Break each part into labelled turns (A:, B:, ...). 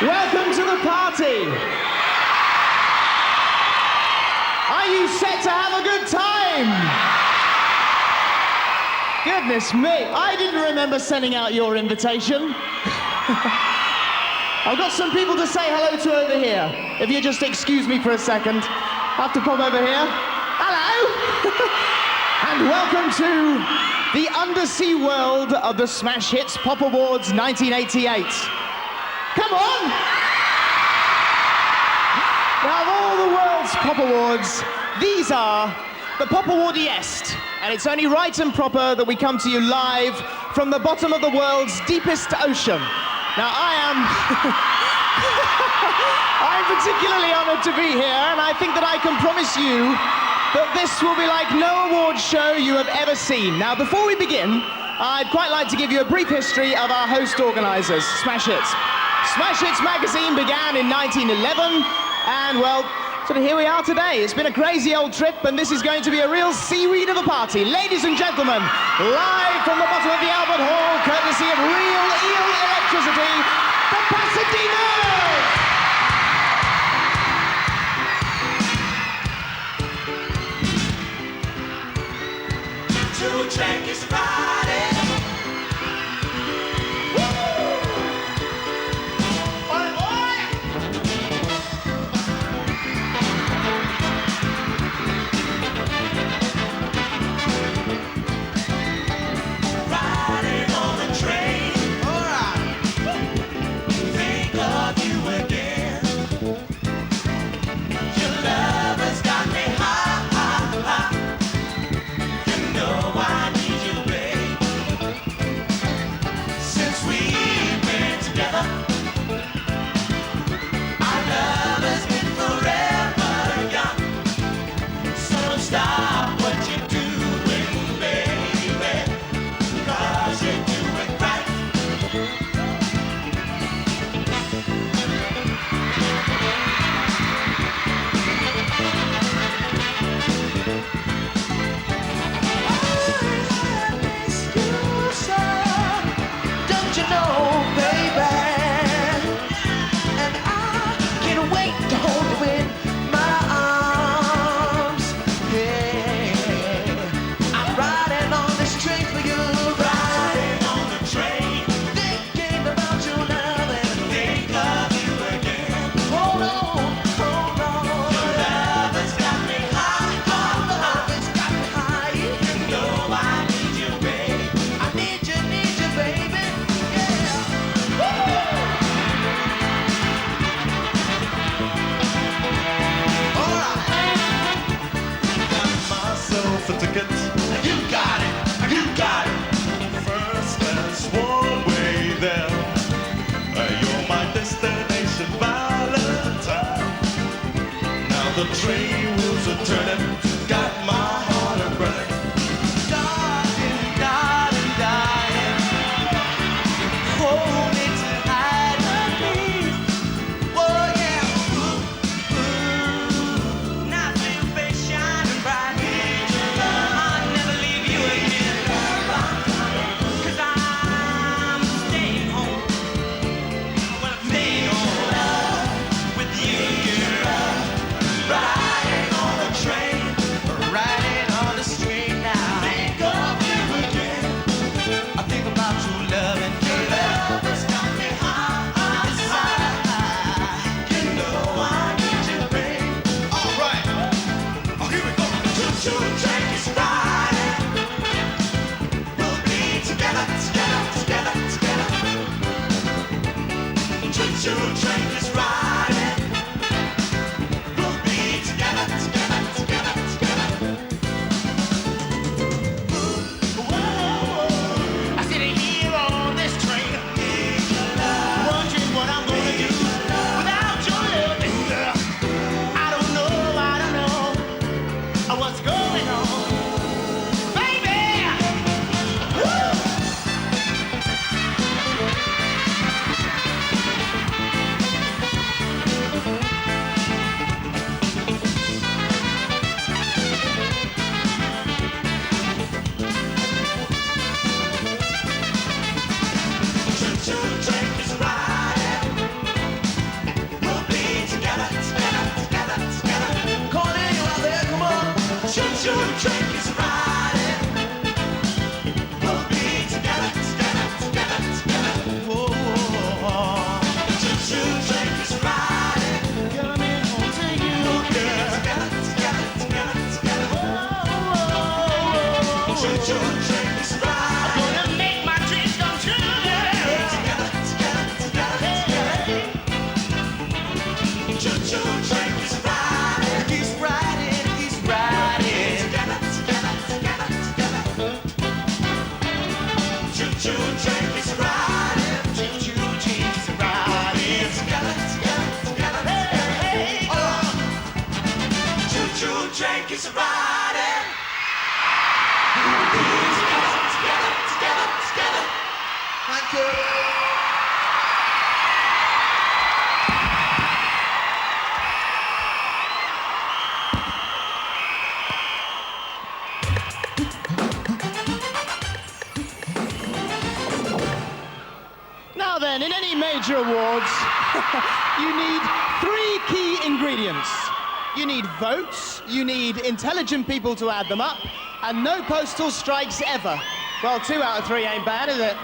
A: Welcome to the party. Are you set to have a good time? Goodness me, I didn't remember sending out your invitation. I've got some people to say hello to over here. If you just excuse me for a second, I have to pop over here. Hello! And welcome to the undersea world of the Smash Hits Pop Awards 1988. Come on! Now, of all the world's Pop Awards, these are the Pop Awardiest, and it's only right and proper that we come to you live from the bottom of the world's deepest ocean. Now, I'm particularly honored to be here, and I think that I can promise you that this will be like no award show you have ever seen. Now, before we begin, I'd quite like to give you a brief history of our host organisers, Smash Hits. Smash Hits magazine began in 1911, and well, sort of here we are today. It's been a crazy old trip, and this is going to be a real seaweed of a party. Ladies and gentlemen, live from the bottom of the Albert Hall, courtesy of real eel electricity, the Pasadenas!
B: Two-track is riding. Baby. Choo-choo train keeps riding. Choo-choo train keeps riding. Together, together, together, hey, oh. Choo-choo train keeps riding. Together, together, together, together. Thank you.
A: Now then, in any major awards, you need 3 key ingredients. You need votes, you need intelligent people to add them up, and no postal strikes ever. Well, 2 out of 3 ain't bad, is it?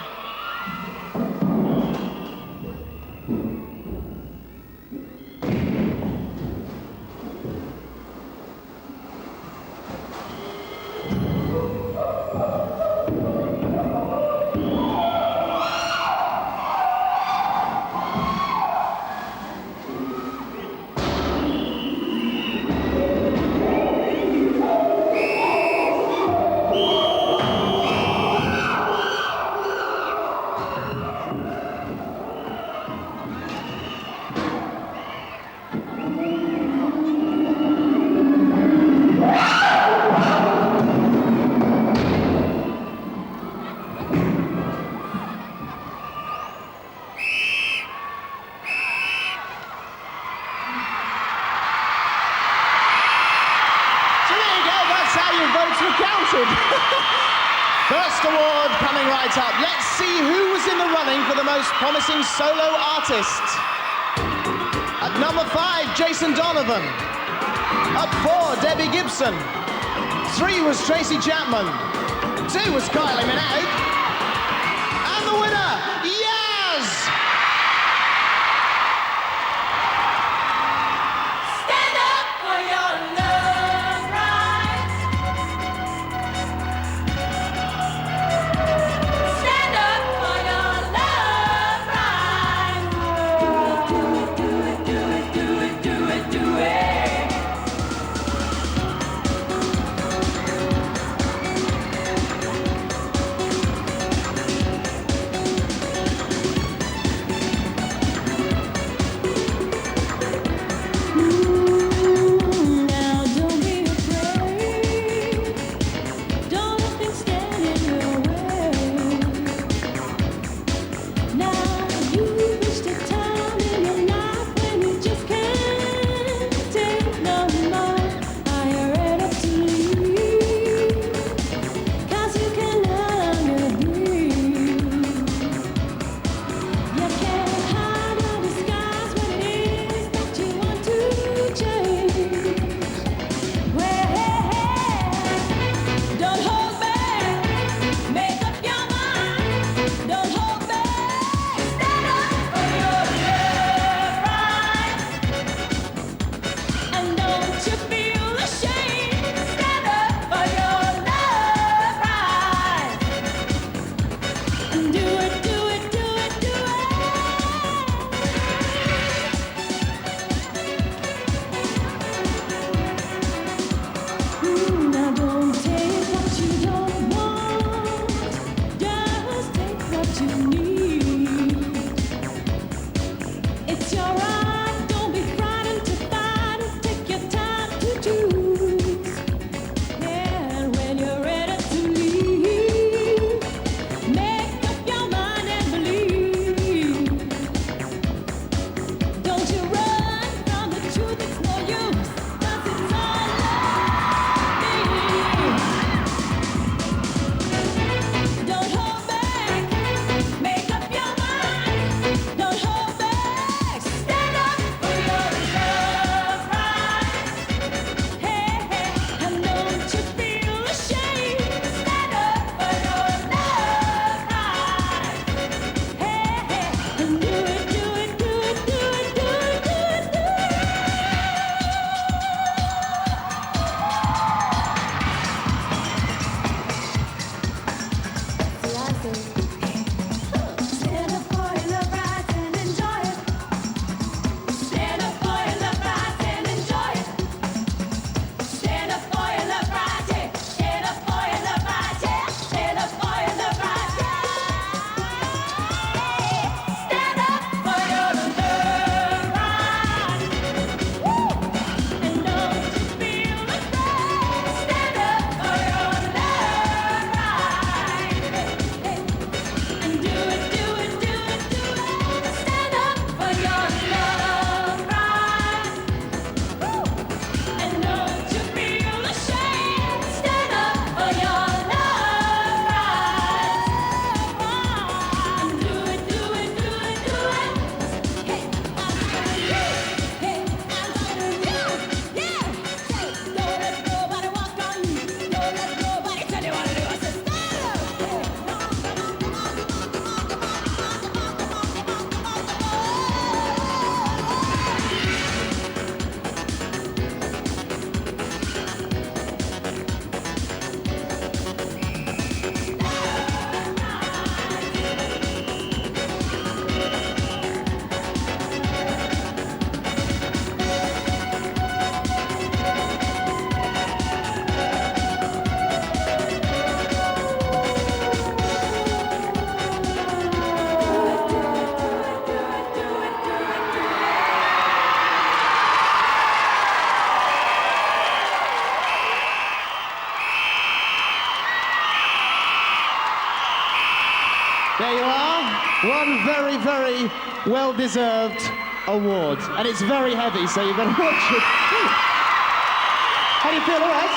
A: First award coming right up. Let's see who's in the running for the most promising solo artist. At number 5, Jason Donovan. At 4, Debbie Gibson. 3 was Tracy Chapman. 2 was Climie. And the winner, Yazz!
C: Stand up for your love rights. Stand up for your love rights. Do it, do it, do it, do it, do it, do it.
A: There you are. One very, very well-deserved award. And it's very heavy, so you better watch it. How do you feel, all right?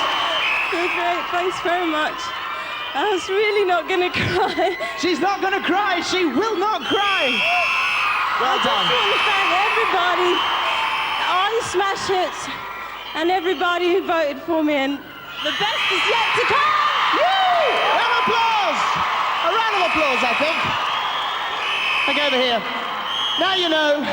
D: Great, thanks very much. I was really not going to cry.
A: She's not going to cry. She will not cry. Well
D: I
A: done.
D: just want to thank everybody, all the smash hits, and everybody who voted for me. And the best is yet to come.
A: Woo! Round of applause. A round of applause, I think. Look over here. Now you know,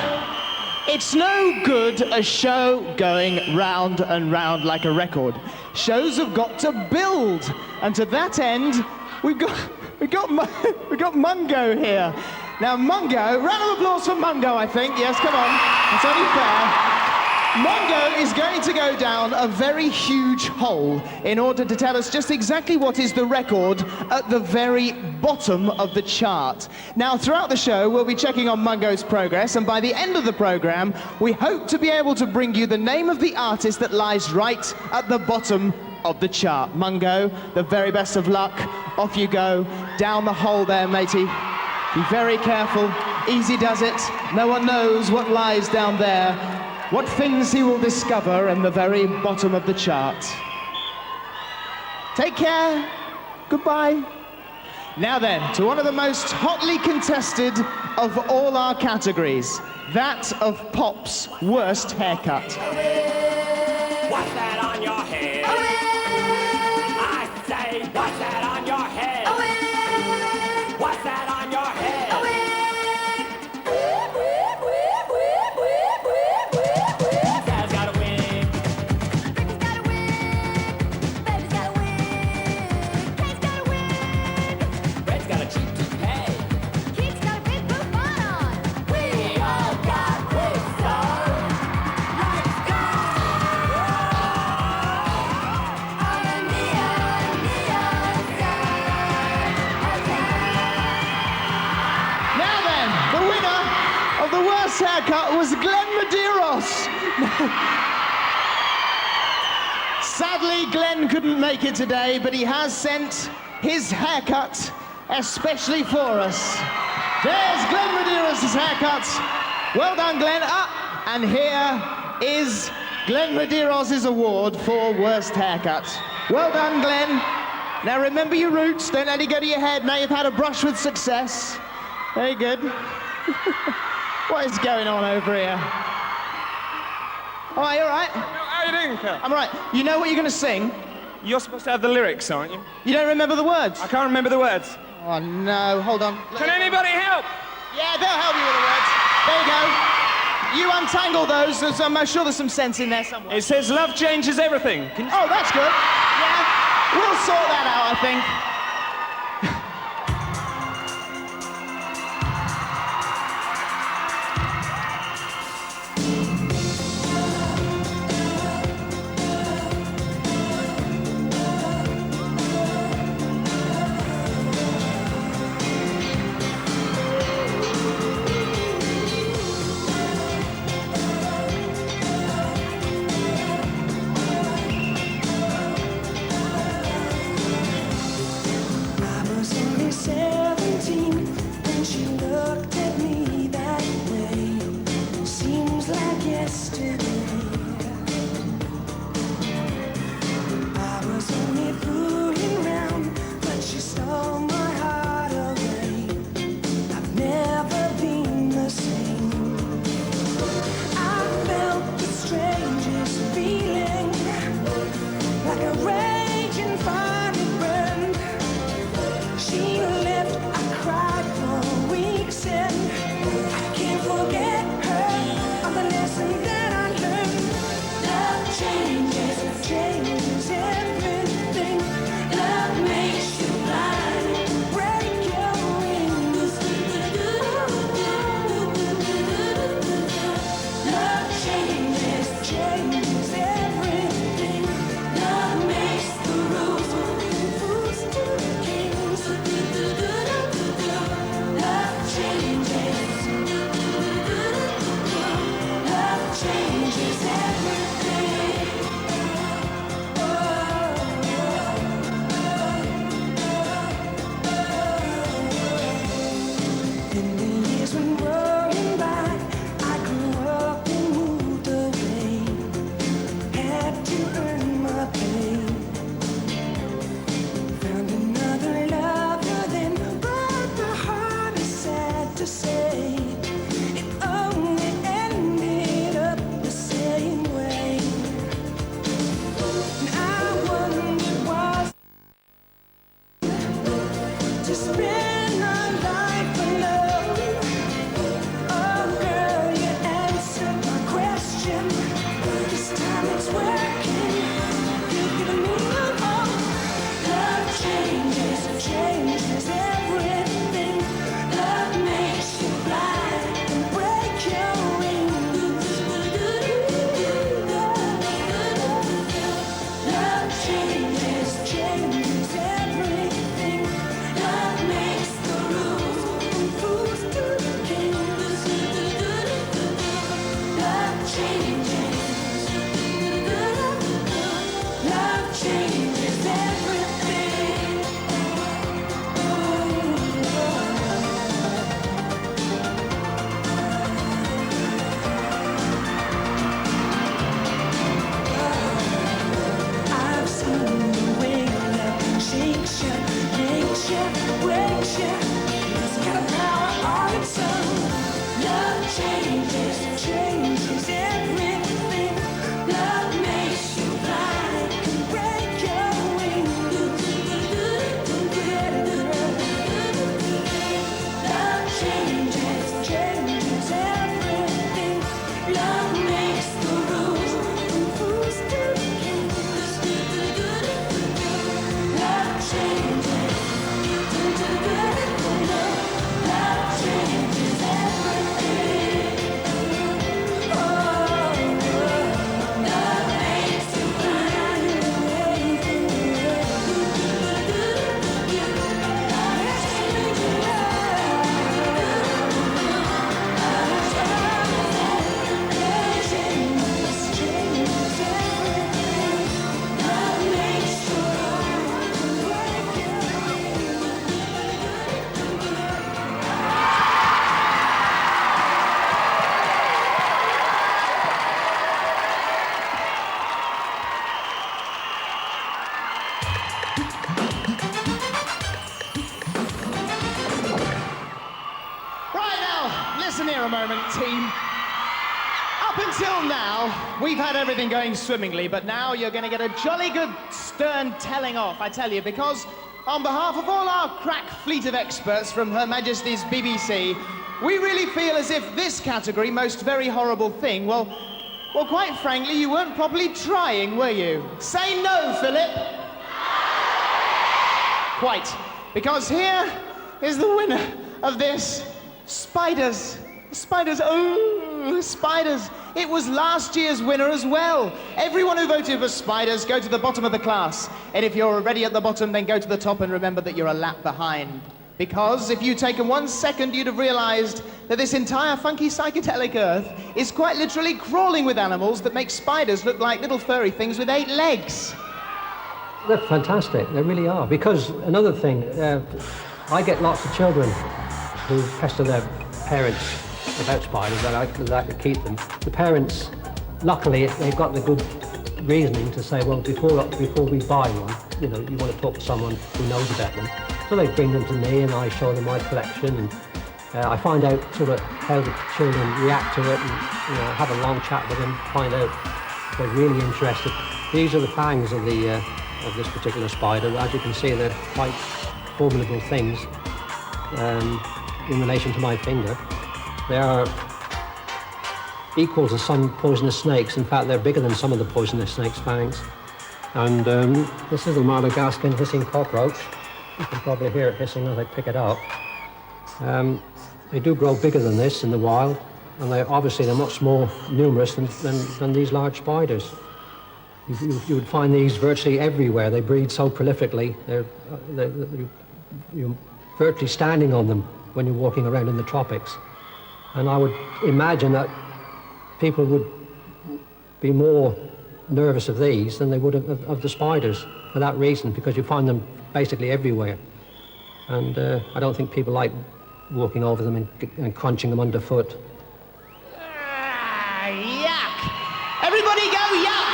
A: it's no good a show going round and round like a record. Shows have got to build, and to that end, we've got Mungo here. Now Mungo, round of applause for Mungo, I think. Yes, come on. It's only fair. Mungo is going to go down a very huge hole in order to tell us just exactly what is the record at the very bottom of the chart. Now, throughout the show, we'll be checking on Mungo's progress, and by the end of the program, we hope to be able to bring you the name of the artist that lies right at the bottom of the chart. Mungo, the very best of luck. Off you go, down the hole there, matey. Be very careful. Easy does it. No one knows what lies down there. What things he will discover in the very bottom of the chart. Take care. Goodbye. Now then, to one of the most hotly contested of all our categories, that of Pop's worst haircut.
B: What's that on your head? I say, what's that on your head? What's that on your head? Dad's got a wig. Red's got a cheap toupee. We all got wigs, so let's go on a neon
A: Now then, the winner of the worst haircut was Glenn Medeiros. Sadly, Glenn couldn't make it today, but he has sent his haircut especially for us. There's Glenn Medeiros' haircut. Well done, Glenn. And here is Glenn Medeiros' award for worst haircut. Well done, Glenn. Now remember your roots. Don't let it go to your head. Now you've had a brush with success. Very good. What is going on over here? All right, you all right?
E: How are you doing, Phil?
A: I'm all right. You know what you're going to sing?
E: You're supposed to have the lyrics, aren't you?
A: You don't remember the words?
E: I can't remember the words.
A: Oh, no. Hold on.
E: Can anybody help?
A: Yeah, they'll help you with the words. There you go. You untangle those. I'm sure there's some sense in there somewhere.
E: It says love changes everything. Can you...
A: Oh, that's good. Yeah. We'll sort that out, I think. here a moment, team. Up until now, we've had everything going swimmingly, but now you're going to get a jolly good stern telling off, I tell you, because on behalf of all our crack fleet of experts from Her Majesty's BBC, we really feel as if this category, most very horrible thing, well, quite frankly, you weren't properly trying, were you? Say no, Phillip. Quite. Because here is the winner of this. Spiders. Spiders. Oh, spiders. It was last year's winner as well. Everyone who voted for spiders, go to the bottom of the class. And if you're already at the bottom, then go to the top and remember that you're a lap behind. Because if you'd taken 1 second, you'd have realized that this entire funky psychedelic earth is quite literally crawling with animals that make spiders look like little furry things with 8 legs.
F: They're fantastic, they really are. Because another thing, I get lots of children who pester their parents about spiders, that I like to keep them. The parents, luckily, they've got the good reasoning to say, well, before we buy one, you know, you want to talk to someone who knows about them. So they bring them to me and I show them my collection, and I find out sort of how the children react to it, and have a long chat with them, find out if they're really interested. These are the fangs of this particular spider. As you can see, they're quite formidable things in relation to my finger. They are equal to some poisonous snakes. In fact, they're bigger than some of the poisonous snakes' fangs. And this is a Madagascan hissing cockroach. You can probably hear it hissing as I pick it up. They do grow bigger than this in the wild, and they're much more numerous than these large spiders. You would find these virtually everywhere. They breed so prolifically. You're virtually standing on them when you're walking around in the tropics. And I would imagine that people would be more nervous of these than they would of the spiders for that reason, because you find them basically everywhere. And I don't think people like walking over them and crunching them underfoot.
A: Yuck! Everybody go yuck!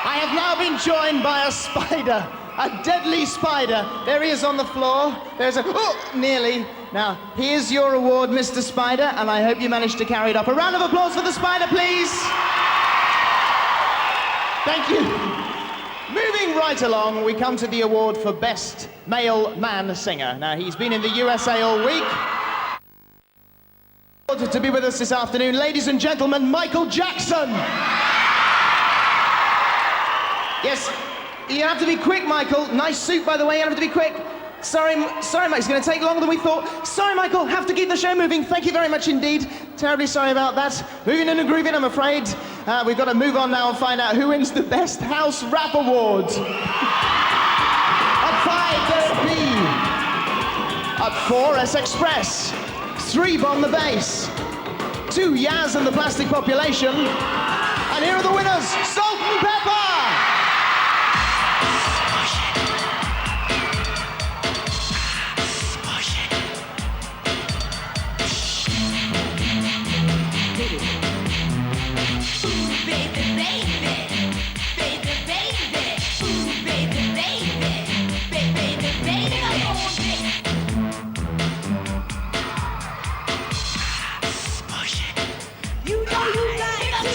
A: I have now been joined by a spider, a deadly spider. There he is on the floor. There's nearly. Now, here's your award, Mr. Spider, and I hope you managed to carry it up. A round of applause for the spider, please. Thank you. Moving right along, we come to the award for Best Male Man Singer. Now, he's been in the USA all week. To be with us this afternoon, ladies and gentlemen, Michael Jackson. Yes, you have to be quick, Michael. Nice suit, by the way, you have to be quick. Sorry, Mike, it's going to take longer than we thought. Sorry, Michael, have to keep the show moving. Thank you very much indeed. Terribly sorry about that. Moving in and grooving, I'm afraid. We've got to move on now and find out who wins the Best House Rap Award. At 5, there's B. At 4, S Express. 3, Bomb the Bass. 2, Yazz and the Plastic Population. And here are the winners, Salt and Pepa!
C: You know you like to.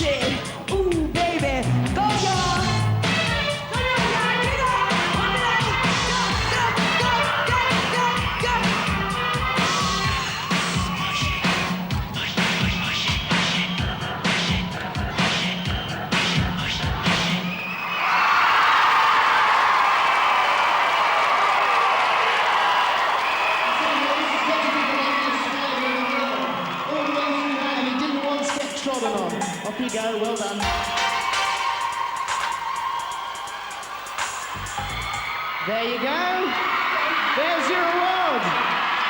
D: shit. Ooh, baby, go y'all.
A: Trodden on. Off you go, well done. There you go. There's your award.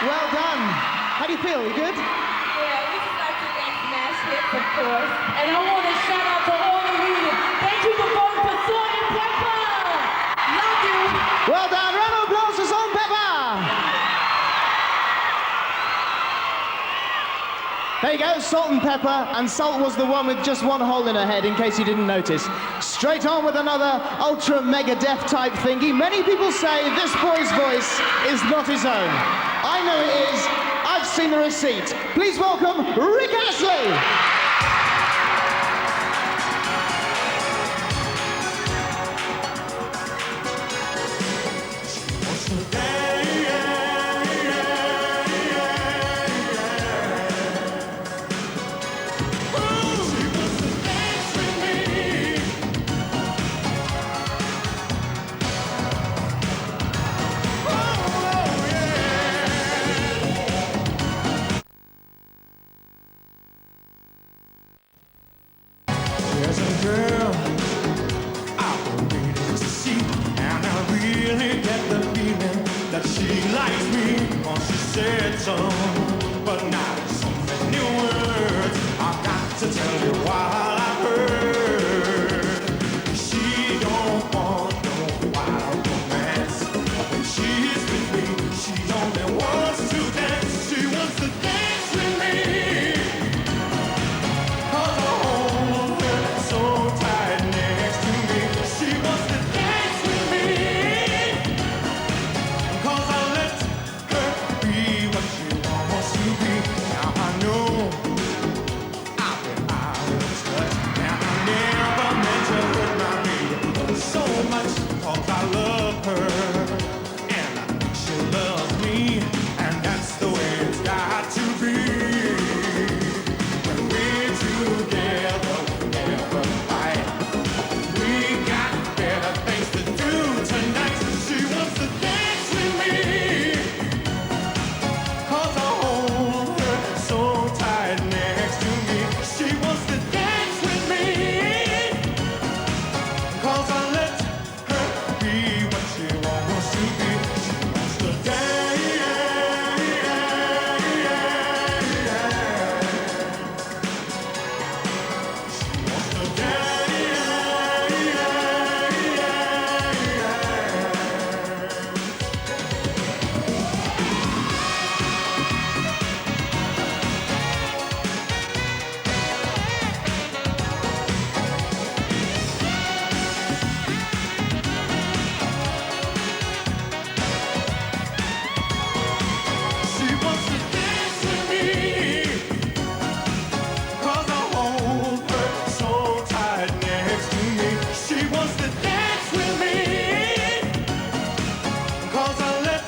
A: Well done. How do you feel? You good?
D: Yeah, this is like the next smash hit, of course. And I want to shout out to all of you. Thank you for voting for Salt and Pepa. Love you.
A: Well done. Round of applause for Salt and Pepa. There you go, Salt and Pepa, and Salt was the one with just one hole in her head, in case you didn't notice. Straight on with another ultra mega deaf type thingy. Many people say this boy's voice is not his own. I know it is. I've seen the receipt. Please welcome Rick Astley.
G: There's a girl I've been waiting to see, and I really get the feeling that she likes me. Oh, she said so, but now there's so many words I've got to tell you while I've heard. She don't want no wild romance. When she's with me, she only wants to dance. She wants to dance with me. I love her, and I think she loves me, and that's the way it's got to be. When we're together, we never fight. We got better things to do tonight. She wants to dance with me, 'cause I hold her so tight next to me. She wants to dance with me, 'cause I let be what she wants to be. She wants to dance. She wants to dance. She wants to dance with me, 'cause I hold her so tight next to me. She wants to dance with me, 'cause I let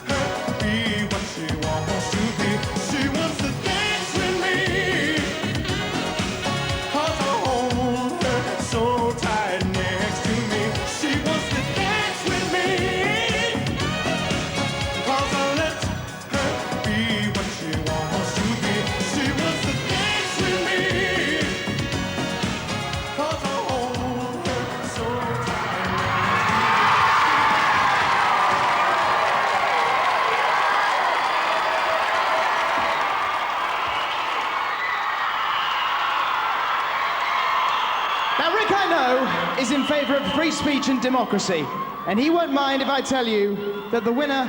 G: her be what she wants to be. She wants to dance with me, 'cause I hold her so tight next to me. She wants to dance with me, 'cause I let her be what she wants to be. She wants to dance with me, 'cause I hold her so tight.
A: Now, Rick, I know, is in favour of free speech and democracy, and he won't mind if I tell you that the winner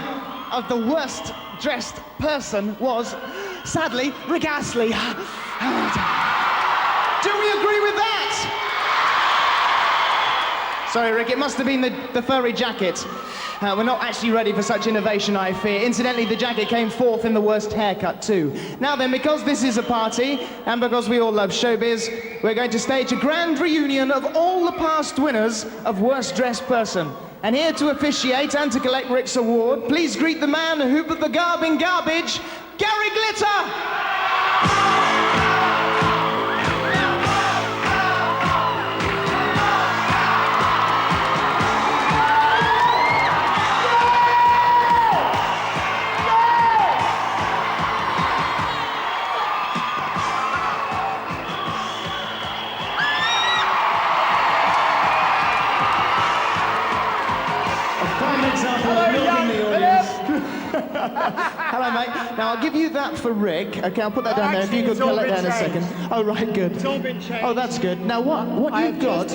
A: of the worst dressed person was, sadly, Rick Astley. Do we agree with that? Sorry, Rick, it must have been the furry jacket. We're not actually ready for such innovation, I fear. Incidentally, the jacket came fourth in the worst haircut, too. Now then, because this is a party, and because we all love showbiz, we're going to stage a grand reunion of all the past winners of Worst Dressed Person. And here to officiate and to collect Rick's award, please greet the man who put the garb in garbage, Gary Glitter! Hello, mate. Now, I'll give you that for Rick. Okay, I'll put that down there. If you could collect that in a second. Oh, right, good.
H: It's all been changed.
A: Oh, that's good. Now, what you've got...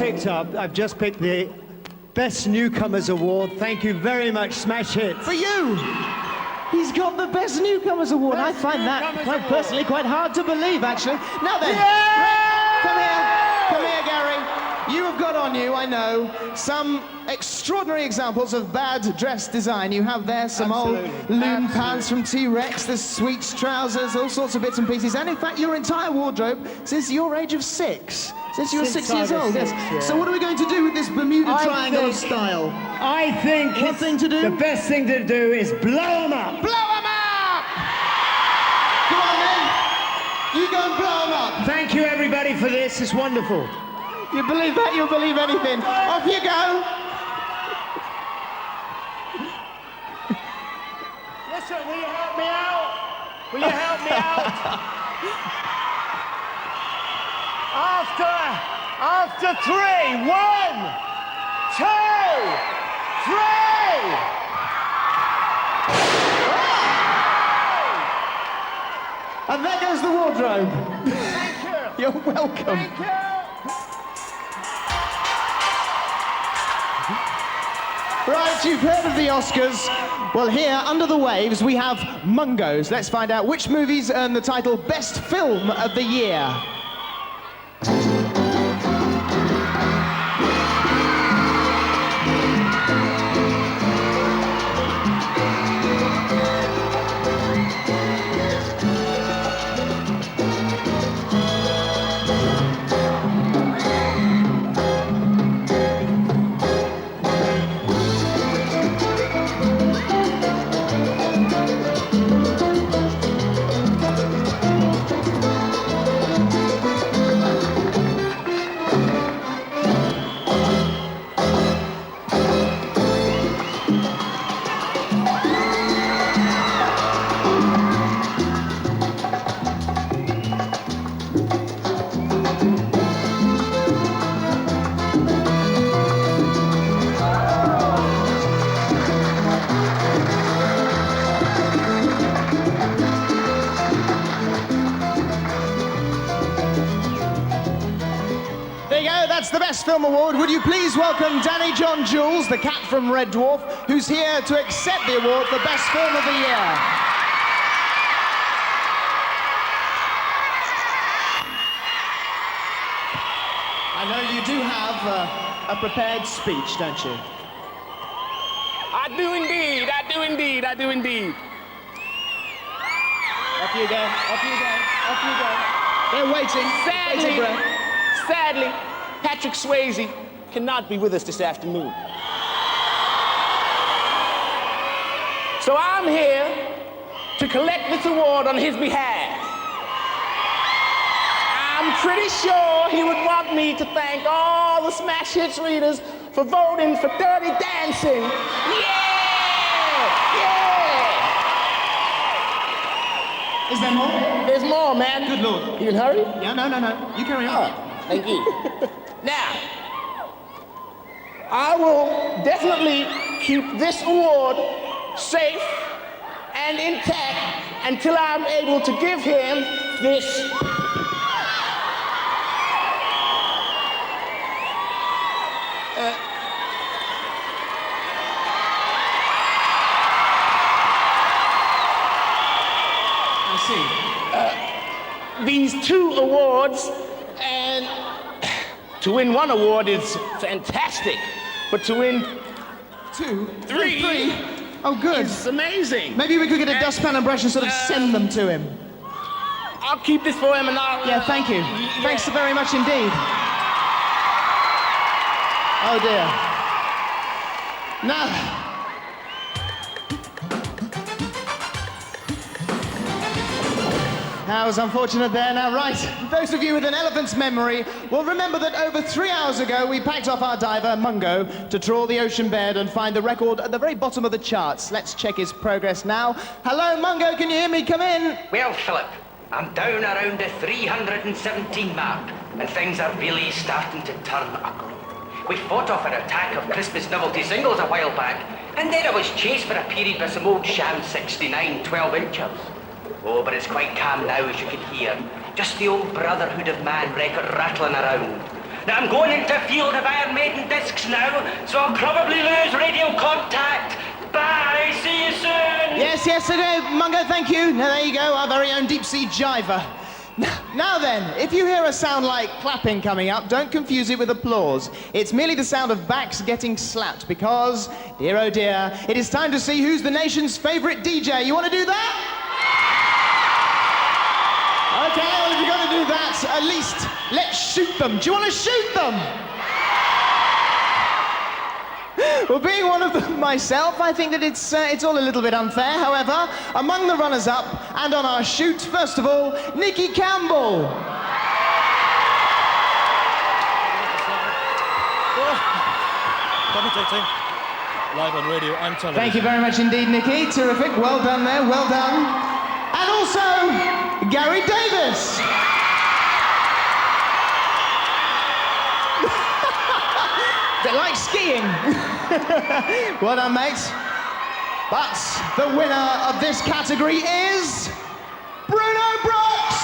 H: I've just picked the Best Newcomers Award. Thank you very much, Smash Hits.
A: For you! He's got the Best Newcomers Award. I find that personally quite hard to believe, actually. Now then, Rick, come here, Gary. You have got on you, I know, some extraordinary examples of bad dress design. You have there some old loom pants from T-Rex, there's sweets trousers, all sorts of bits and pieces, and in fact your entire wardrobe since your age of 6. Since you were 6 years old, yes.
H: Yeah.
A: So what are we going to do with this Bermuda Triangle of style?
H: I think
A: What thing to do?
H: the best thing to do is blow them up.
A: Blow them up! Come on, then. You go and blow them up.
H: Thank you, everybody, for this. It's wonderful.
A: You believe that, you'll believe anything. Off you go.
H: Listen, will you help me out? Will you help me out? After 3, 1, 2, 3.
A: And there goes the wardrobe.
H: Thank you.
A: You're welcome.
H: Thank you.
A: Right, you've heard of the Oscars. Well, here, under the waves, we have Mungos. Let's find out which movies earn the title Best Film of the Year. That's the Best Film Award. Would you please welcome Danny John Jules, the cat from Red Dwarf, who's here to accept the award for Best Film of the Year. I know you do have a prepared speech, don't you?
E: I do indeed, I do indeed, I do indeed.
A: Off you go, off you go, off you go. They're waiting.
E: Sadly, Patrick Swayze cannot be with us this afternoon. So I'm here to collect this award on his behalf. I'm pretty sure he would want me to thank all the Smash Hits readers for voting for Dirty Dancing.
A: Is there more?
E: There's more, man.
A: Good Lord.
E: You can hurry?
A: Yeah, no. You carry on.
E: Thank you. Now, I will definitely keep this award safe and intact until I'm able to give him this. These 2 awards, and to win 1 award is fantastic. but to win
A: Two,
E: Three.
A: Oh, good.
E: is amazing.
A: Maybe we could get a dustpan and brush and sort of send them to him.
E: I'll keep this for him and I'll...
A: Yeah, thank you.
E: yeah.
A: Thanks very much indeed. Oh dear. Now, that was unfortunate there. Now, right, those of you with an elephant's memory will remember that over 3 hours ago we packed off our diver, Mungo, to trawl the ocean bed and find the record at the very bottom of the charts. Let's check his progress now. Hello, Mungo, can you hear me? Come in.
I: Well, Phillip, I'm down around the 317 mark, and things are really starting to turn ugly. We fought off an attack of Christmas novelty singles a while back, and then I was chased for a period by some old sham 69 12-inchers. Oh, but it's quite calm now, as you can hear. Just the old Brotherhood of Man record rattling around. Now, I'm going into a field of Iron Maiden discs now, so I'll probably lose radio contact. Bye, see you soon.
A: Yes, okay, Mungo, thank you. Now, there you go, our very own deep-sea jiver. Now then, if you hear a sound like clapping coming up, don't confuse it with applause. It's merely the sound of backs getting slapped because, dear oh dear, it is time to see who's the nation's favourite DJ. You want to do that? Okay, well, if you're going to do that, at least let's shoot them. Do you want to shoot them? Well, being one of them myself, I think that it's all a little bit unfair. However, among the runners-up and on our shoot, first of all, Nicky Campbell.
J: Commentating live on radio and television.
A: Thank you very much indeed, Nicky. Terrific. Well done there. Well done. And also, Gary Davis. Bit like skiing. Well done, mate. But the winner of this category is Bruno Brooks.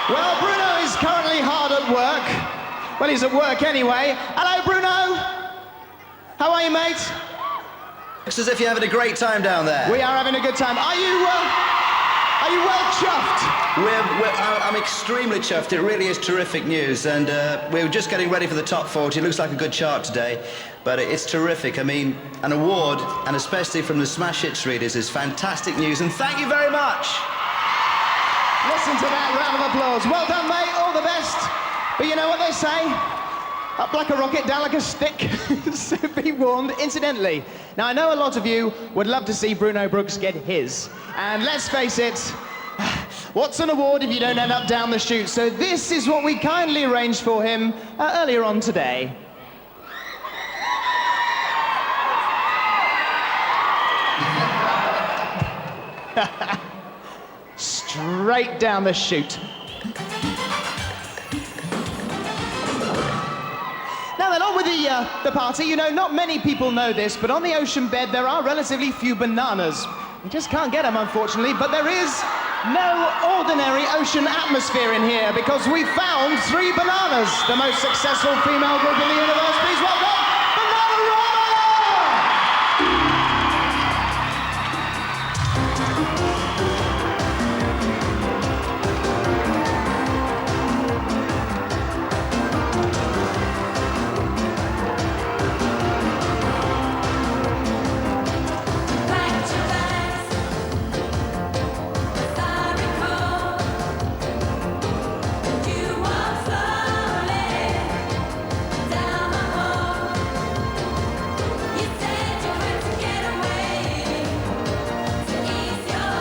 A: Well, Bruno is currently hard at work. Well, he's at work anyway. Hello, Bruno. How are you, mate?
K: Looks as if you're having a great time down there.
A: We are having a good time. Are you well chuffed?
K: I'm extremely chuffed. It really is terrific news. And we're just getting ready for the top 40. It looks like a good chart today. But it's terrific. I mean, an award, and especially from the Smash Hits readers, is fantastic news. And thank you very much.
A: Listen to that round of applause. Well done, mate. All the best. But you know what they say? Up like a rocket, down like a stick. So be warned. Incidentally, now I know a lot of you would love to see Bruno Brooks get his. And let's face it, what's an award if you don't end up down the chute? So this is what we kindly arranged for him earlier on today. Straight down the chute. Now then, on with the party. You know, not many people know this, but on the ocean bed there are relatively few bananas. We just can't get them, unfortunately, but there is no ordinary ocean atmosphere in here because we found 3 bananas, the most successful female group in the universe. Please welcome Bananarama!
C: Back to back, as I recall, you walk slowly down the hall. You said you had to get away to ease your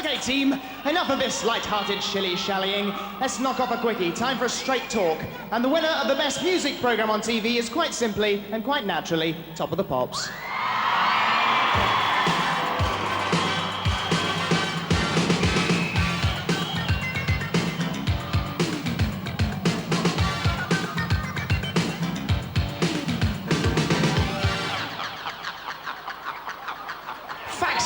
A: Okay, team, enough of this light-hearted shilly-shallying. Let's knock off a quickie. Time for a straight talk. And the winner of the best music program on TV is quite simply and quite naturally Top of the Pops.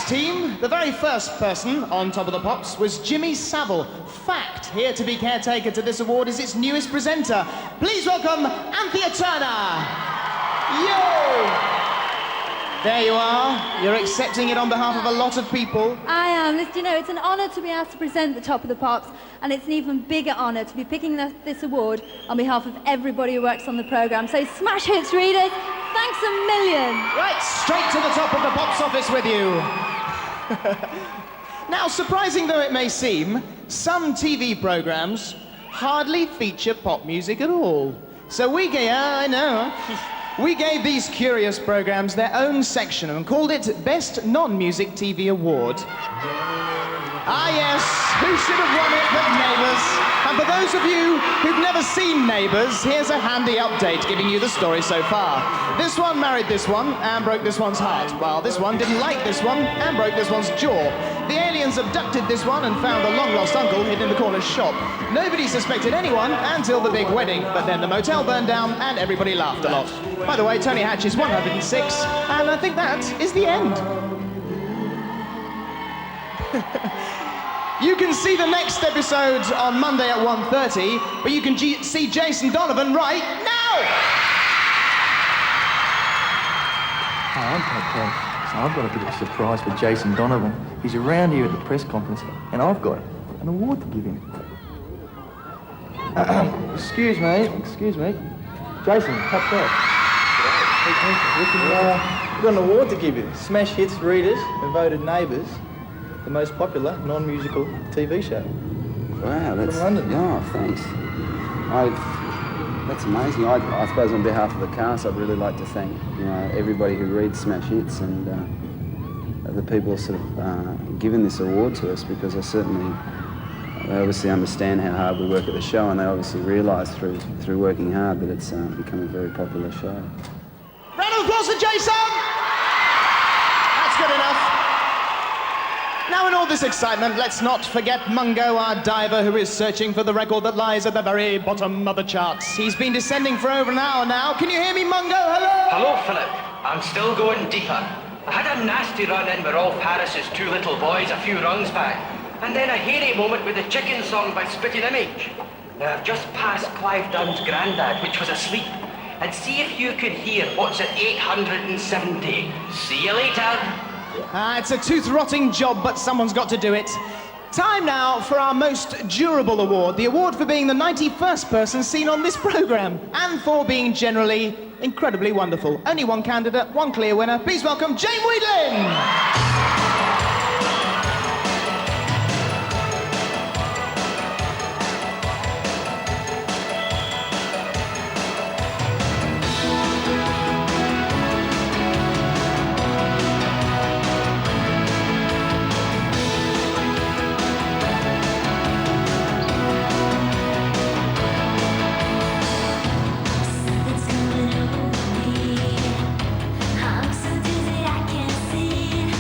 A: Team, the very first person on Top of the Pops was Jimmy Savile. Fact, here to be caretaker to this award is its newest presenter. Please welcome Anthea Turner. Yo! There you are. You're accepting it on behalf of a lot of people.
L: I am. Listen, you know, it's an honour to be asked to present the Top of the Pops, and it's an even bigger honour to be picking this award on behalf of everybody who works on the programme. So smash hits readers, thanks a million.
A: Right, straight to the Top of the Pops office with you. Now, surprising though it may seem, some TV programmes hardly feature pop music at all. So we gave these curious programmes their own section and called it Best Non-Music TV Award. Ah yes, who should have won it but Neighbours? And for those of you who've never seen Neighbours, here's a handy update giving you the story so far. This one married this one and broke this one's heart, while this one didn't like this one and broke this one's jaw. The aliens abducted this one and found a long-lost uncle hidden in the corner shop. Nobody suspected anyone until the big wedding, but then the motel burned down and everybody laughed a lot. By the way, Tony Hatch is 106, and I think that is the end. You can see the next episode on Monday at 1:30, but you can see Jason Donovan right now!
M: Hi, I'm Pepa. So I've got a bit of a surprise for Jason Donovan. He's around here at the press conference, and I've got an award to give him. Excuse me. Jason, cut that. We've got an award to give you. Smash Hits Readers have voted Neighbours the most popular non-musical TV show.
N: Wow, that's...
M: From London.
N: Oh, thanks. That's amazing. I suppose on behalf of the cast, I'd really like to thank everybody who reads Smash Hits and the people sort of given this award to us, because they obviously understand how hard we work at the show, and they obviously realise through working hard that it's become a very popular show.
A: Round of applause for Jason! That's good enough. Now, in all this excitement, let's not forget Mungo, our diver, who is searching for the record that lies at the very bottom of the charts. He's been descending for over an hour now. Can you hear me, Mungo? Hello?
I: Hello, Phillip. I'm still going deeper. I had a nasty run-in with Rolf Harris's Two Little Boys a few rungs back, and then a hairy moment with the Chicken song by Spitting Image. Now, I've just passed Clive Dunn's granddad, which was asleep, and see if you could hear what's at 870. See you later.
A: It's a tooth-rotting job, but someone's got to do it. Time now for our most durable award, the award for being the 91st person seen on this programme, and for being generally incredibly wonderful. Only one candidate, one clear winner. Please welcome Jane Wiedlin!
C: I'm so dizzy I can't see.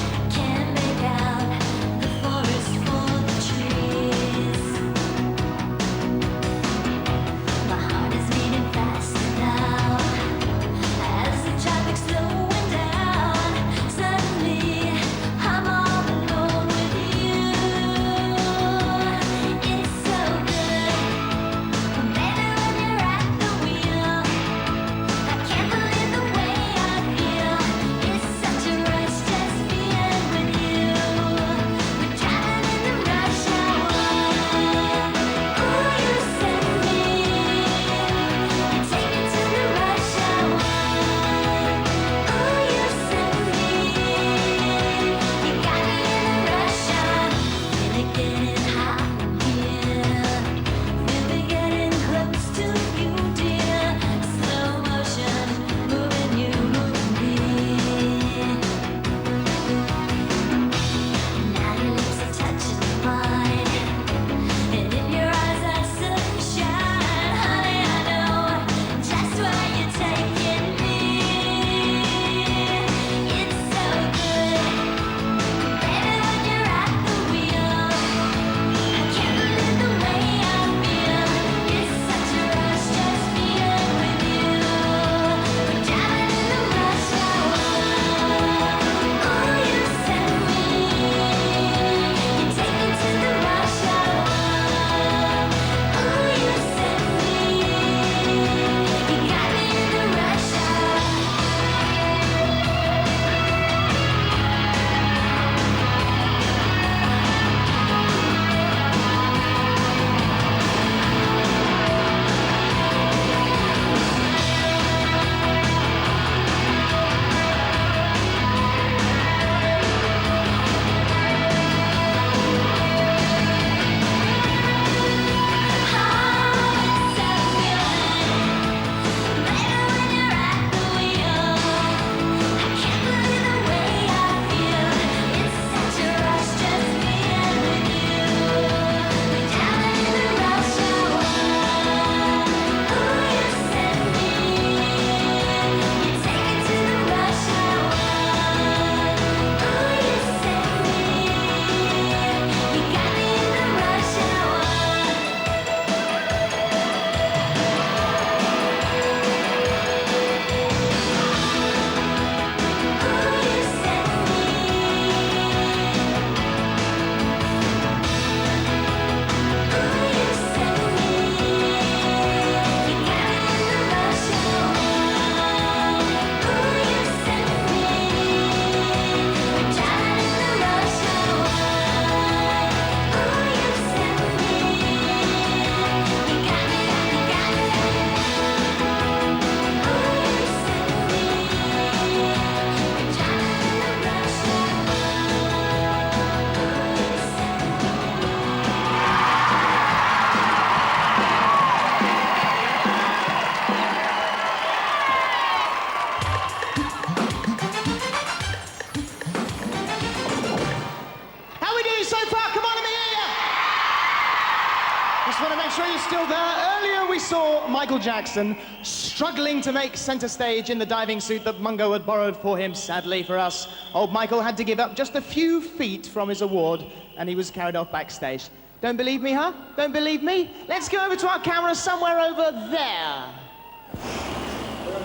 A: Schofield there. Earlier we saw Michael Jackson struggling to make center stage in the diving suit that Mungo had borrowed for him. Sadly for us, old Michael had to give up just a few feet from his award and he was carried off backstage. Don't believe me, huh? Don't believe me? Let's go over to our camera somewhere over there.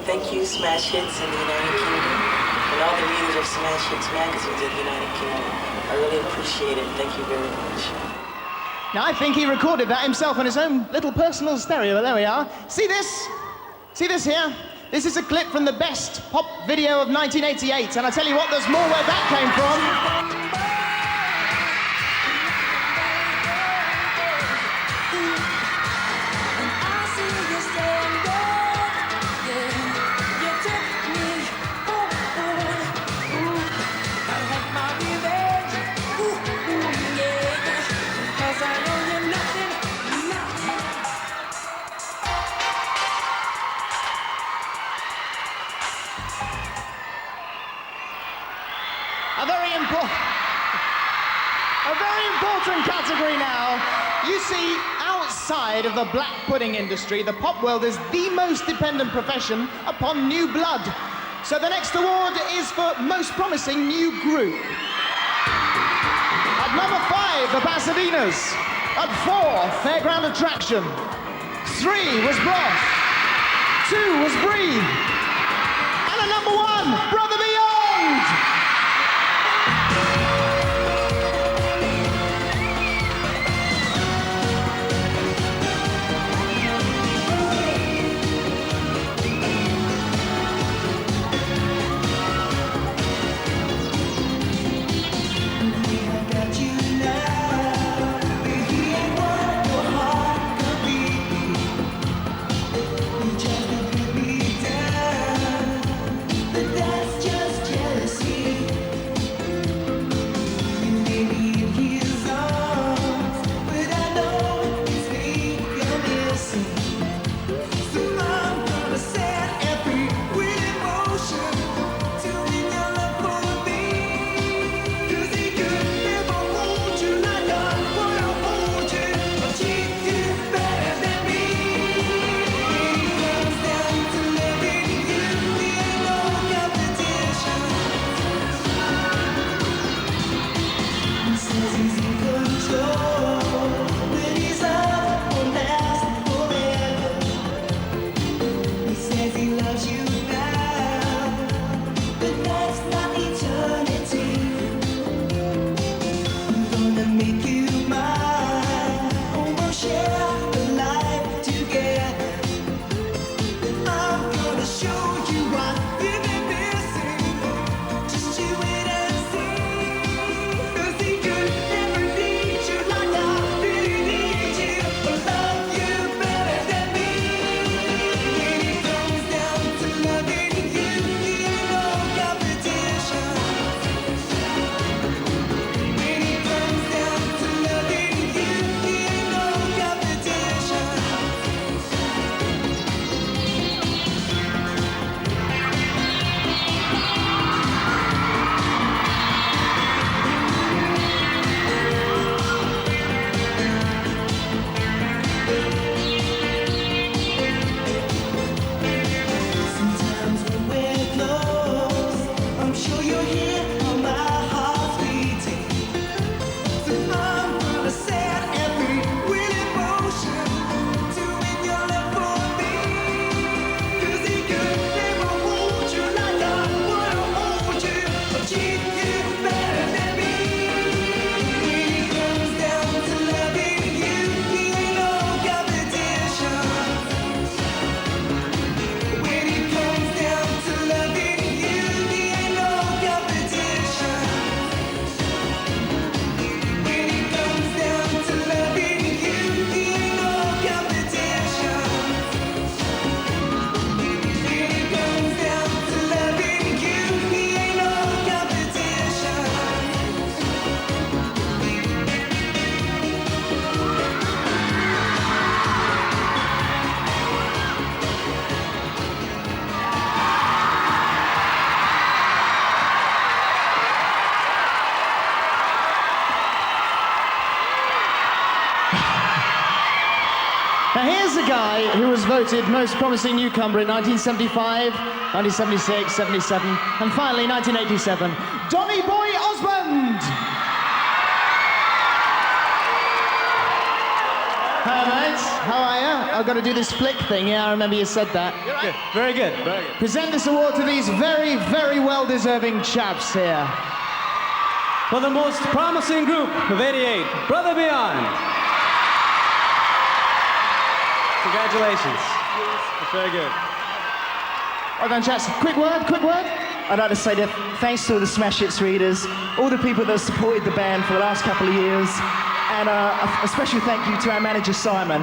O: Thank you, Smash Hits in the United Kingdom, and all the readers of Smash Hits magazines in the United Kingdom. I really appreciate it. Thank you very much.
A: Now, I think he recorded that himself on his own little personal stereo. There we are. See this? See this here? This is a clip from the best pop video of 1988, and I tell you what, there's more where that came from. A very important category now. You see, outside of the black pudding industry, the pop world is the most dependent profession upon new blood. So the next award is for most promising new group. At number 5, the Pasadenas. At 4, Fairground Attraction. 3 was Broth. 2 was Breathe. And at number 1, Brother Beyond. guy who was voted most promising newcomer in 1975, 1976, 77, and finally 1987, Donny Boy Osmond! Hello, mates. How are you? I've got to do this flick thing. Yeah, I remember you said that.
P: Good. Very good. Very good.
A: Present this award to these very, very well-deserving chaps here.
P: For the most promising group of 88, Brother Beyond. Congratulations. It's very good.
A: Well done, chaps. Quick word, quick word.
O: I'd like to say that thanks to all the Smash Hits readers, all the people that have supported the band for the last couple of years, and a special thank you to our manager, Simon.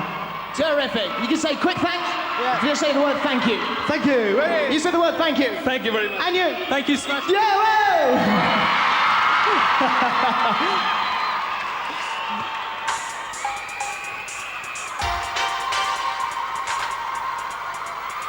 A: Terrific. You can say quick thanks. Yeah. If you say the word thank you.
P: Thank you. Hey.
A: You said the word thank you.
P: Thank you very much.
A: And you.
P: Thank you, Smash.
A: Yeah, whoa!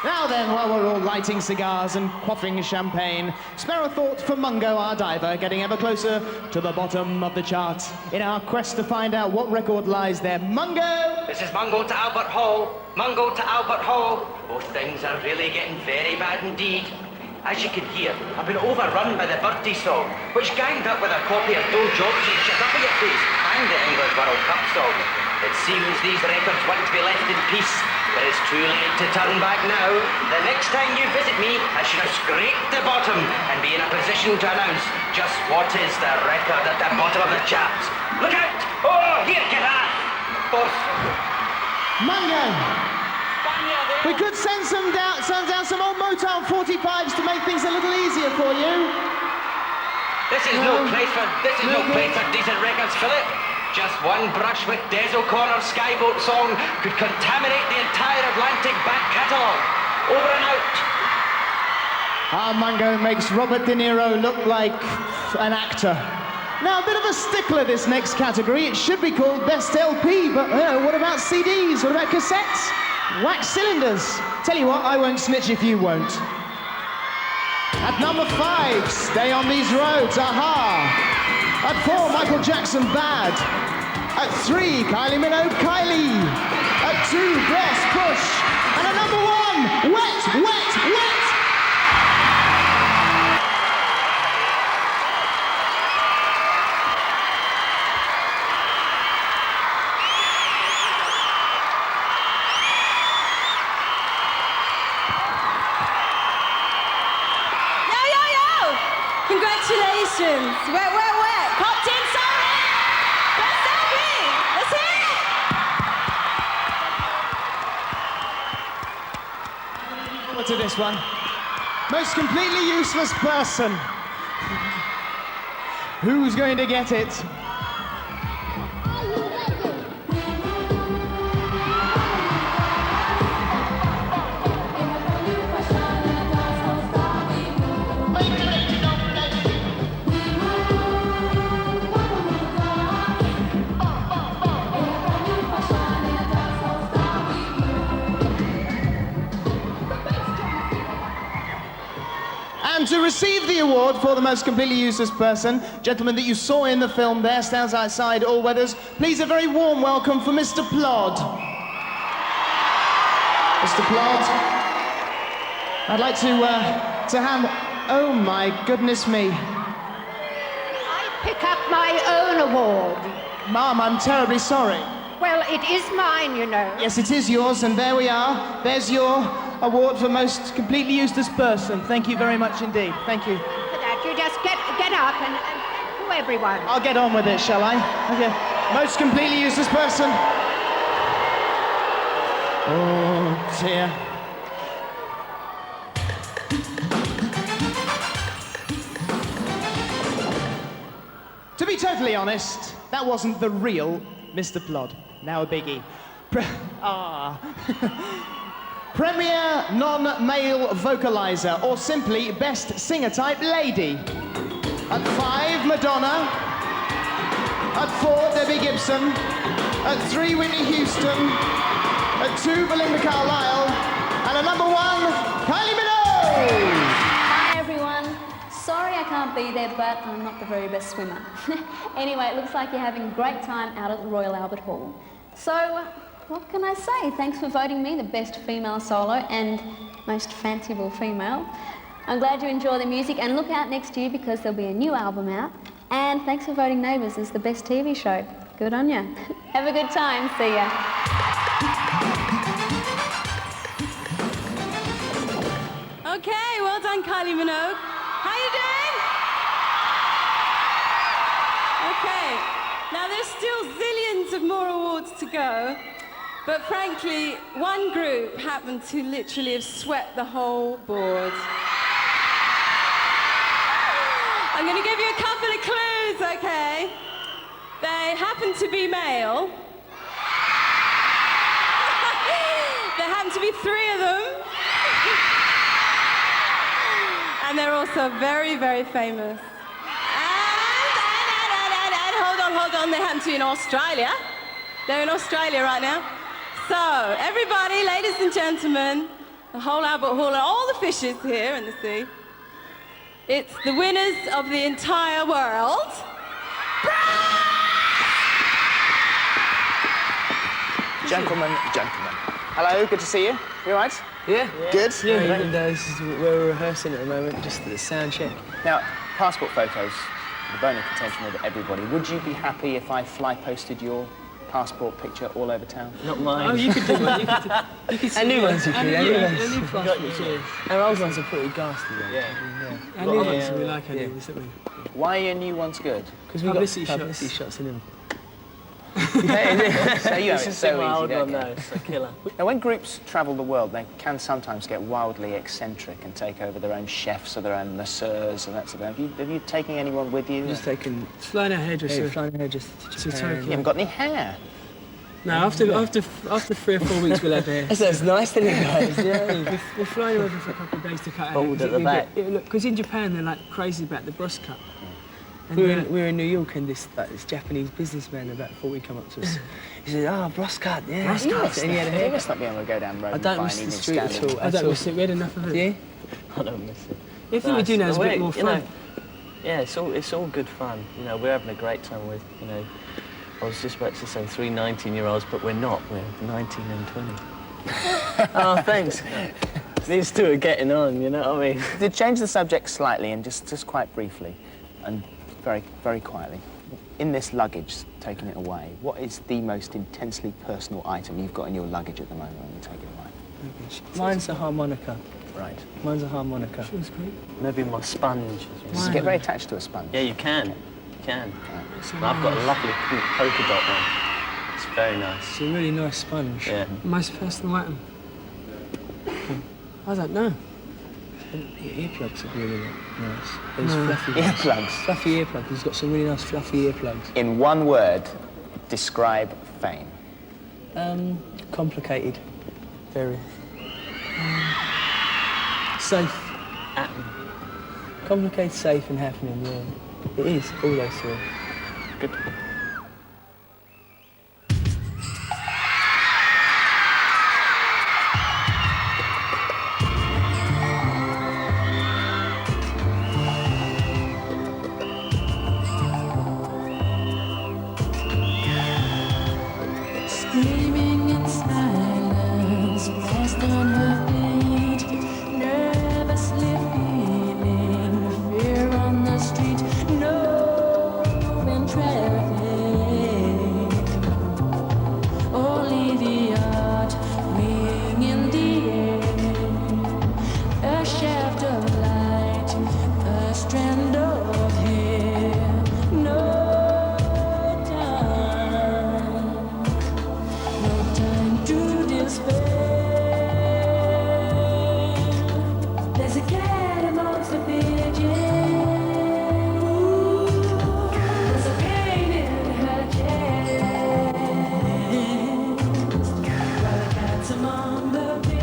A: Now then, while we're all lighting cigars and quaffing champagne, spare a thought for Mungo, our diver, getting ever closer to the bottom of the chart in our quest to find out what record lies there. Mungo!
I: This is Mungo to Albert Hall. Mungo to Albert Hall. Both things are really getting very bad indeed. As you can hear, I've been overrun by the Birdie song, which ganged up with a copy of Bill Johnson's Shut Up With Your Face and the English World Cup song. It seems these records want to be left in peace, but it's too late to turn back now. The next time you visit me, I should have scraped the bottom and be in a position to announce just what is the record at the bottom of the chart. Look out! Oh, here, get that!
A: Mungo! We could send down some old Motown 45s to make things a little easier for you.
I: This is no place for decent records, Phillip. Just one brush with Des O'Connor's Skyboat song could contaminate the entire Atlantic back catalogue. Over and out.
A: Our Mungo makes Robert De Niro look like an actor. Now, a bit of a stickler, this next category. It should be called Best LP, but what about CDs? What about cassettes? Wax cylinders? Tell you what, I won't snitch if you won't. At number 5, Stay on These Roads, Aha. At 4, Michael Jackson, Bad. At 3, Kylie Minogue, Kylie. At 2, Bless, Push. And at number 1, Wet, Wet, Wet.
D: Congratulations! Wet, wet, wet! Popped in, sorry! Best LP! Let's hear it!
A: Forward to this one. Most completely useless person. Who's going to get it? And to receive the award for the most completely useless person, gentleman that you saw in the film there, stands outside All Weathers. Please, a very warm welcome for Mr. Plod. Mr. Plod, I'd like to hand... Oh, my goodness me.
Q: I pick up my own award.
A: Ma'am, I'm terribly sorry.
Q: Well, it is mine, you know.
A: Yes, it is yours, and there we are. There's your award for most completely useless person. Thank you very much indeed. Thank you.
Q: For that, you just get up and thank you, everyone.
A: I'll get on with it, shall I? Okay. Most completely useless person. Oh, dear. To be totally honest, that wasn't the real Mr. Plod. Now a biggie. Premier non-male vocalizer, or simply best singer-type lady. At 5, Madonna. At 4, Debbie Gibson. At 3, Whitney Houston. At 2, Belinda Carlisle. And at number 1, Kylie Minogue!
R: Hi everyone. Sorry I can't be there, but I'm not the very best swimmer. Anyway, it looks like you're having a great time out at the Royal Albert Hall. So, What can I say? Thanks for voting me the best female solo and most fanciful female. I'm glad you enjoy the music, and look out next year because there'll be a new album out. And thanks for voting Neighbours as the best TV show. Good on ya. Have a good time. See ya.
D: Okay, well done, Kylie Minogue. How you doing? Okay, now there's still zillions of more awards to go, but frankly, one group happened to literally have swept the whole board. I'm going to give you a couple of clues, okay? They happen to be male. There happen to be 3 of them. And they're also very, very famous. And hold on, they happen to be in Australia. They're in Australia right now. So, everybody, ladies and gentlemen, the whole Albert Hall and all the fishes here in the sea, it's the winners of the entire world.
O: Gentlemen. Hello, good to see you. You all right?
S: Yeah.
O: Good?
S: Yeah, even though this is, we're rehearsing at the moment, just the sound check.
O: Now, passport photos, the bone of contention with everybody. Would you be happy if I fly posted your passport picture all over town?
S: Not mine. Oh, you could do one. You could and new ones, you could. And new passports, yeah. Our old ones are pretty ghastly, though.
O: Yeah.
S: Our new ones, we like our new ones, don't we?
O: Why are your new ones good?
S: Because we've got publicity shots in them.
O: So you
S: This is
O: so
S: my
O: easy,
S: old
O: don't
S: one,
O: you?
S: though. It's a killer.
O: Now, when groups travel the world, they can sometimes get wildly eccentric and take over their own chefs or their own masseurs and that sort of thing. Have you taken anyone with you?
S: Just taken... Flying our hairdresser. Flying our hairdresser to Japan.
O: You haven't got any hair?
S: No, after 3 or 4 weeks we'll have hair. That's nice, isn't it, guys? Yeah. We're flying over for a couple of days to cut hair.
O: Bald at the back.
S: Because in Japan they're like crazy about the bros cut. And we were in New York and this Japanese businessman about 40 come up to us. He said, "Oh, bros cut, yeah."
O: Bros cut.
S: And he had a hair.
O: You must not be able to go down the road.
S: I don't miss the street at all. I don't miss it. We had enough of it.
T: Yeah? I don't miss it.
S: I think we do now. It's a bit more fun.
T: Yeah, it's all good fun. You know, we're having a great time with, you know, I was just about to say 3 19-year-olds, but we're not. We're 19 and 20. Oh, thanks. These two are getting on, you know what I mean?
O: To change the subject slightly and just quite briefly and very, very quietly, in this luggage, taking it away, what is the most intensely personal item you've got in your luggage at the moment when you take it away?
S: Mine's a harmonica.
O: Right.
T: Mine's a harmonica.
S: Feels great.
T: Maybe my sponge.
O: Does it get very attached to a sponge?
T: Yeah, you can. You can. And I've got a lovely pink polka dot one. It's very nice.
S: It's a really nice sponge.
T: Yeah.
S: Most personal item? I don't know. Earplugs are really nice. Those fluffy
O: earplugs?
S: Fluffy earplugs. He's got some really nice fluffy earplugs.
O: In one word, describe fame.
S: Complicated. Very. Safe. Complicated, safe and happening, yeah. It is, all those three.
O: Good.
C: Screaming in silence, fast on her feet, nervously feeling fear on the street, no in traffic, only the art wing in the air, a shaft of light, a strand of hair, no time to despair. There's a cat amongst the pigeons. There's a pain in her chest. While the cat's among the pigeons.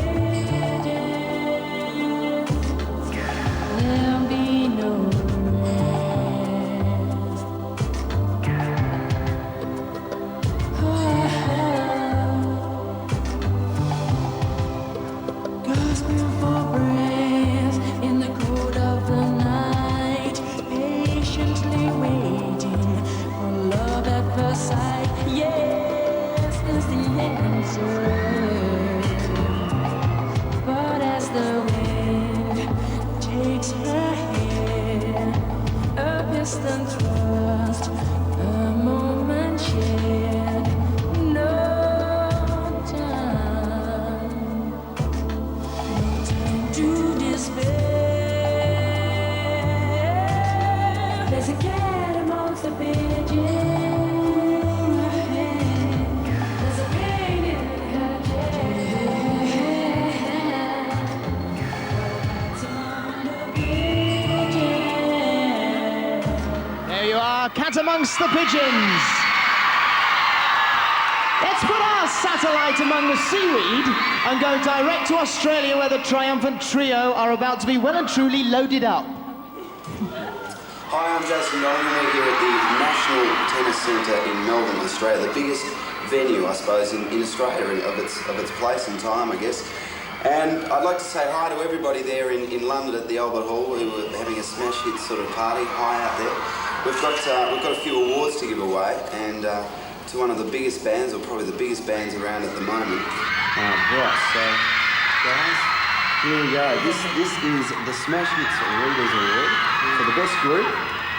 A: cat amongst the pigeons. Let's put our satellite among the seaweed and go direct to Australia, where the triumphant trio are about to be well and truly loaded up.
N: Hi, I'm Jason Donovan. We're here at the National Tennis Centre in Melbourne, Australia, the biggest venue, I suppose, in Australia of its place and time, I guess. And I'd like to say hi to everybody there in London at the Albert Hall who are having a smash hit sort of party. Hi out there. We've got a few awards to give away, and to one of the biggest bands, or probably the biggest bands around at the moment. Right, so guys, here we go. This is the Smash Hits Readers Award for the best group,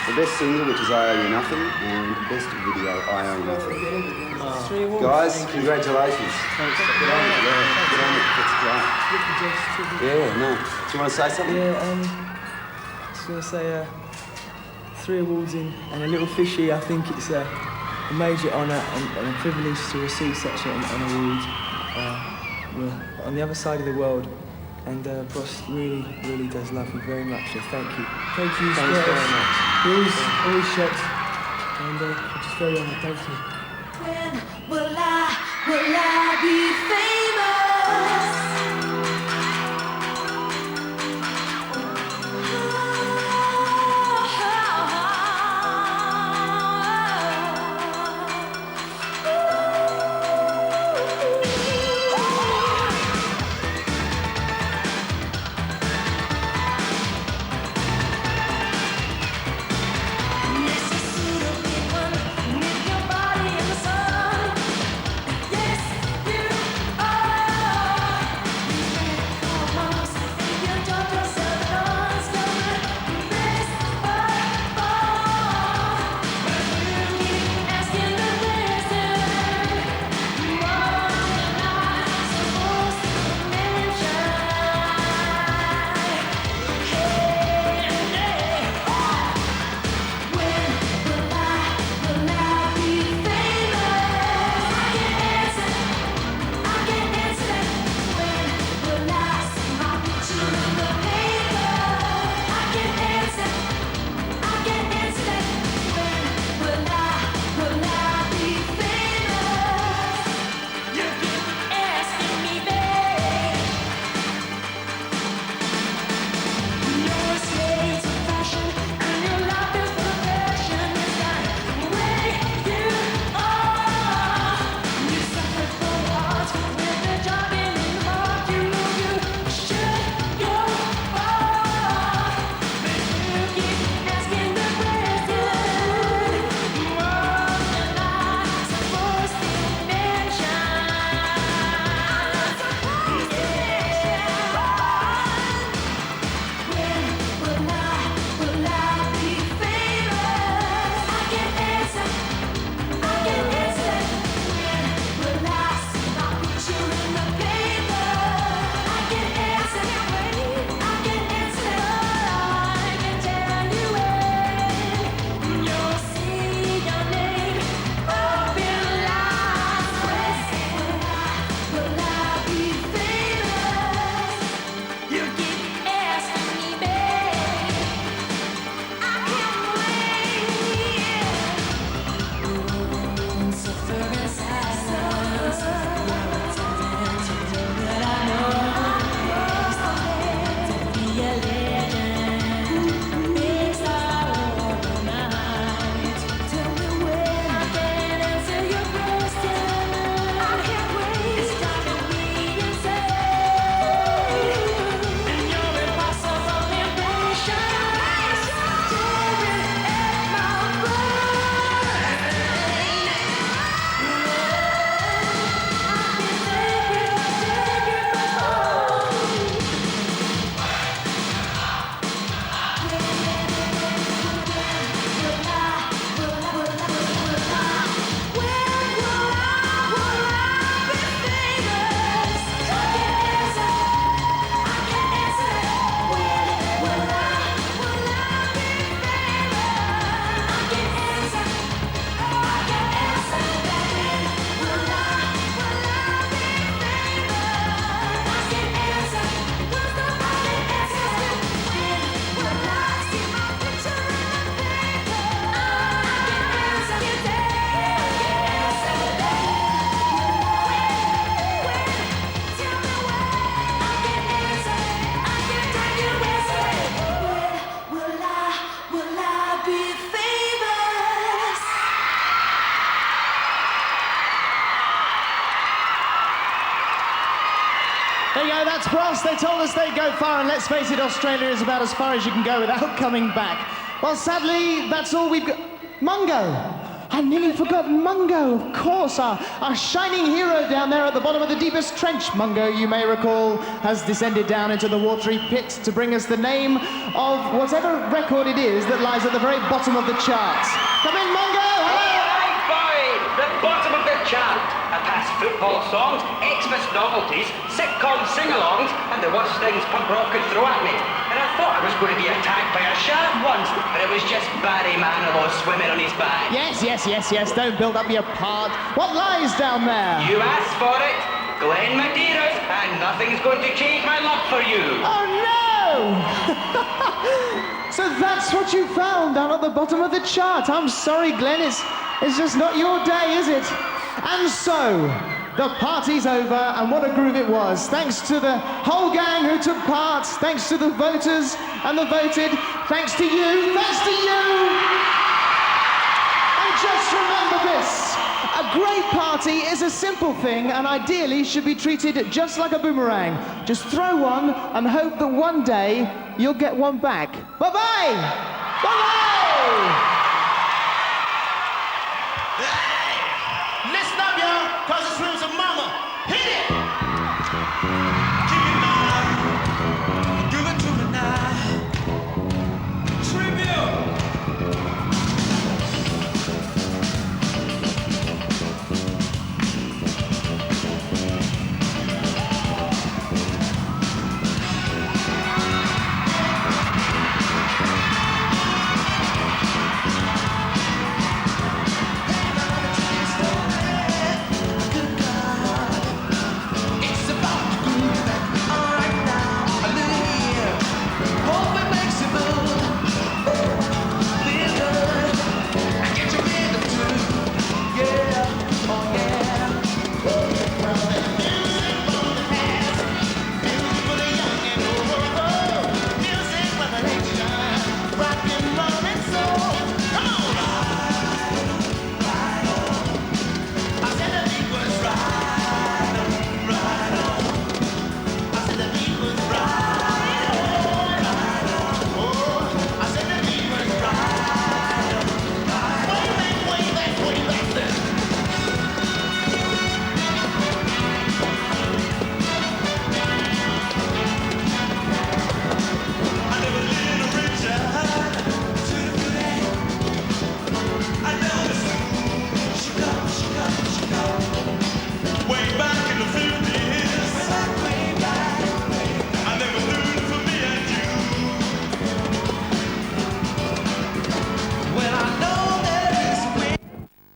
N: the best single, which is I Owe You Nothing, and the best video, I Owe You Nothing. Guys, congratulations. Thanks. Good on it. That's great. Yeah, no. Do you want to say something?
S: Yeah, just want to say 3 awards in and a little fishy. I think it's a major honour and a privilege to receive such an award. We're on the other side of the world, and Boss really does love you very much, so thank you. Thank you. Thanks very much. Always shocked, and I'm just very honoured, thank you.
C: When will I be famous?
B: Yes, you are.
A: else. They told us they'd go far, and let's face it, Australia is about as far as you can go without coming back. Well, sadly, that's all we've got. Mungo! I nearly forgot Mungo, of course, our shining hero down there at the bottom of the deepest trench. Mungo, you may recall, has descended down into the watery pit to bring us the name of whatever record it is that lies at the very bottom of the charts. Come in, Mungo!
I: Right, boy! The bottom of the chart. I passed football songs, Xmas novelties, sitcom sing-alongs, and the worst things punk rock could throw at me. And I thought I was going to be attacked by a shark once, but it was just Barry Manilow swimming on his back.
A: Yes, don't build up your part. What lies down there?
I: You asked for it, Glen Medeiros, and nothing's going to change my love for you.
A: Oh no! So that's what you found down at the bottom of the chart. I'm sorry, Glenn, it's just not your day, is it? And so, the party's over, and what a groove it was. Thanks to the whole gang who took part, thanks to the voters and the voted, thanks to you, And just remember this, a great party is a simple thing and ideally should be treated just like a boomerang. Just throw one and hope that one day you'll get one back. Bye-bye! Bye-bye!